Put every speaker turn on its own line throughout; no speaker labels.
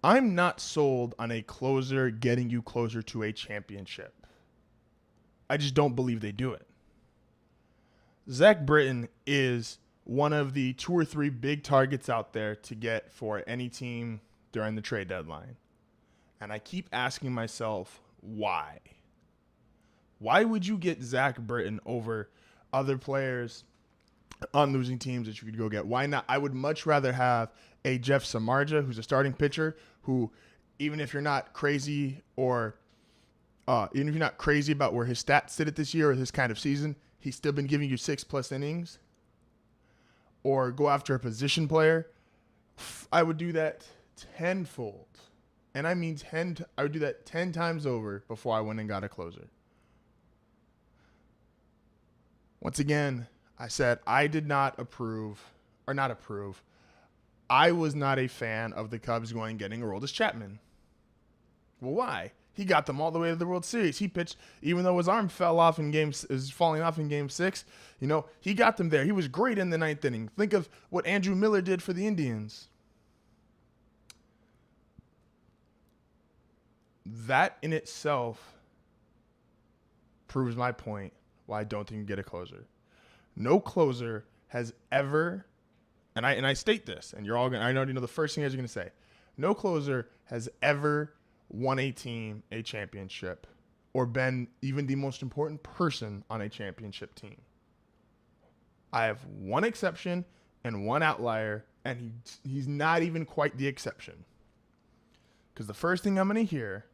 I'm not sold on a closer getting you closer to a championship. I just don't believe they do it. Zach Britton is one of the 2 or 3 big targets out there to get for any team during the trade deadline. And I keep asking myself, why? Why would you get Zach Britton over other players on losing teams that you could go get? Why not? I would much rather have a Jeff Samardzija, who's a starting pitcher, who, even if you're not crazy about where his stats sit at this year or his kind of season, he's still been giving you 6+ innings. Or go after a position player. I would do that tenfold. And I mean I would do that 10 times over before I went and got a closer. Once again, I said I did not approve. I was not a fan of the Cubs going and getting Aroldis Chapman. Well, why? He got them all the way to the World Series. He pitched, even though his arm is falling off in Game 6. He got them there. He was great in the 9th inning. Think of what Andrew Miller did for the Indians. That in itself proves my point why I don't think you get a closer. No closer has ever, and I state this, and you're all gonna, I already know the first thing you're gonna say. No closer has ever won a team a championship or been even the most important person on a championship team. I have one exception and one outlier, and he's not even quite the exception. Because the first thing I'm going to hear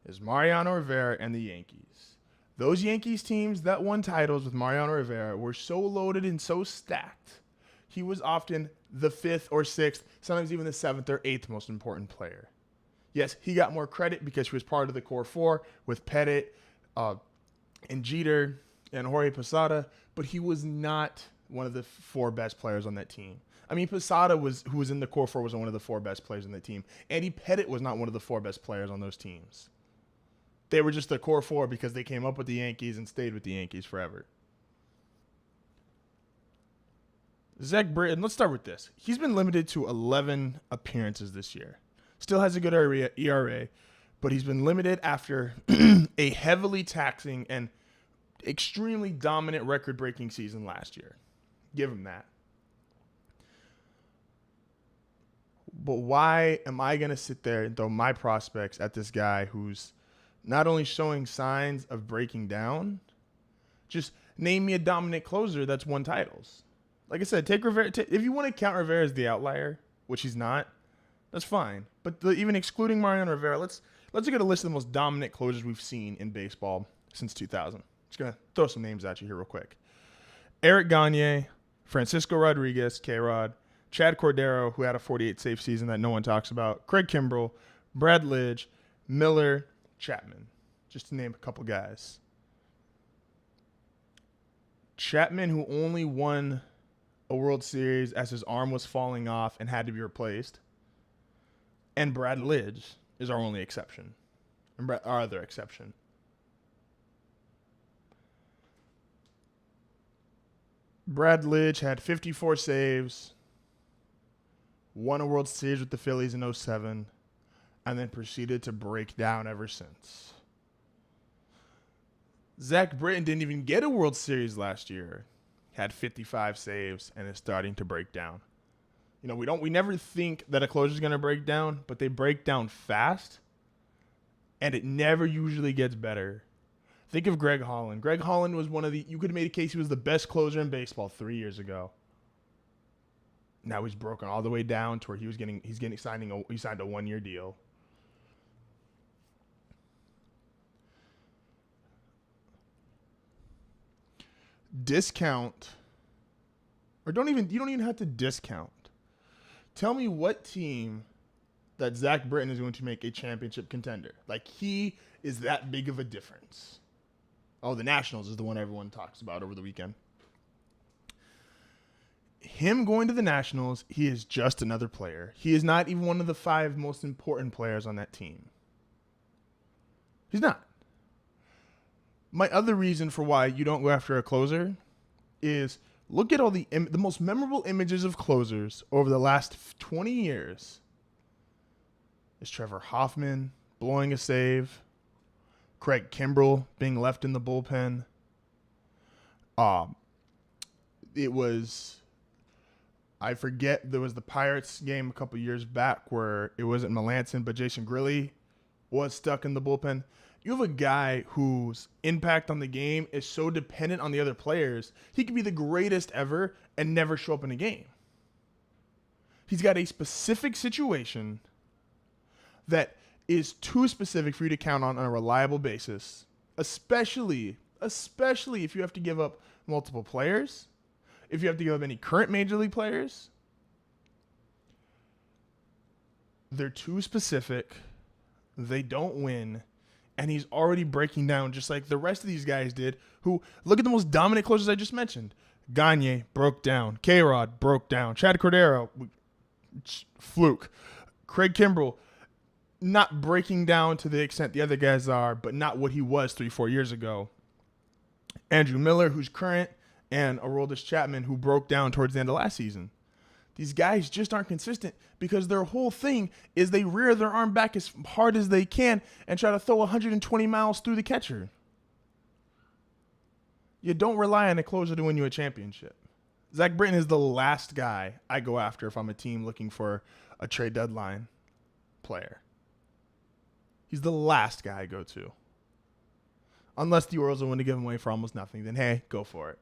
is Mariano Rivera and the Yankees. Those Yankees teams that won titles with Mariano Rivera were so loaded and so stacked. He was often the 5th or 6th, sometimes even the 7th or 8th most important player. Yes, he got more credit because he was part of the core 4 with Pettit and Jeter and Jorge Posada, but he was not one of the 4 best players on that team. I mean, Posada, who was in the core 4, was one of the 4 best players on the team. Andy Pettit was not one of the 4 best players on those teams. They were just the core 4 because they came up with the Yankees and stayed with the Yankees forever. Zach Britton, let's start with this. He's been limited to 11 appearances this year. Still has a good ERA, but he's been limited after a heavily taxing and extremely dominant record-breaking season last year. Give him that. But why am I going to sit there and throw my prospects at this guy who's not only showing signs of breaking down, just name me a dominant closer that's won titles. Like I said, take Rivera. If you want to count Rivera as the outlier, which he's not, that's fine. But even excluding Mariano Rivera, let's look at a list of the most dominant closers we've seen in baseball since 2000. Just going to throw some names at you here real quick. Eric Gagne, Francisco Rodriguez, K-Rod, Chad Cordero, who had a 48-save season that no one talks about, Craig Kimbrell, Brad Lidge, Miller, Chapman, just to name a couple guys. Chapman, who only won a World Series as his arm was falling off and had to be replaced, and Brad Lidge is our only exception, our other exception. Brad Lidge had 54 saves, won a World Series with the Phillies in 2007, and then proceeded to break down ever since. Zach Britton didn't even get a World Series last year. Had 55 saves and is starting to break down. We never think that a closer is going to break down, but they break down fast, and it never usually gets better. Think of Greg Holland. Greg Holland was you could have made a case he was the best closer in baseball 3 years ago. Now he's broken all the way down to where he signed a 1-year deal. Discount, or you don't even have to discount. Tell me what team that Zach Britton is going to make a championship contender. Like, he is that big of a difference. Oh, the Nationals is the one everyone talks about over the weekend. Him going to the Nationals, he is just another player. He is not even one of the 5 most important players on that team. He's not. My other reason for why you don't go after a closer is look at all the most memorable images of closers over the last 20 years. Is Trevor Hoffman blowing a save? Craig Kimbrell being left in the bullpen. It was, I forget, there was the Pirates game a couple years back where it wasn't Melanson, but Jason Grilly was stuck in the bullpen. You have a guy whose impact on the game is so dependent on the other players. He could be the greatest ever and never show up in a game. He's got a specific situation that is too specific for you to count on a reliable basis, especially if you have to give up multiple players, if you have to give up any current major league players. They're too specific. They don't win. And he's already breaking down just like the rest of these guys did, who, look at the most dominant closers I just mentioned. Gagne broke down. K-Rod broke down. Chad Cordero, fluke. Craig Kimbrell, not breaking down to the extent the other guys are, but not what he was 3-4 years ago. Andrew Miller, who's current, and Aroldis Chapman, who broke down towards the end of last season. These guys just aren't consistent because their whole thing is they rear their arm back as hard as they can and try to throw 120 miles through the catcher. You don't rely on a closer to win you a championship. Zach Britton is the last guy I go after if I'm a team looking for a trade deadline player. He's the last guy I go to. Unless the Orioles are willing to give him away for almost nothing, then hey, go for it.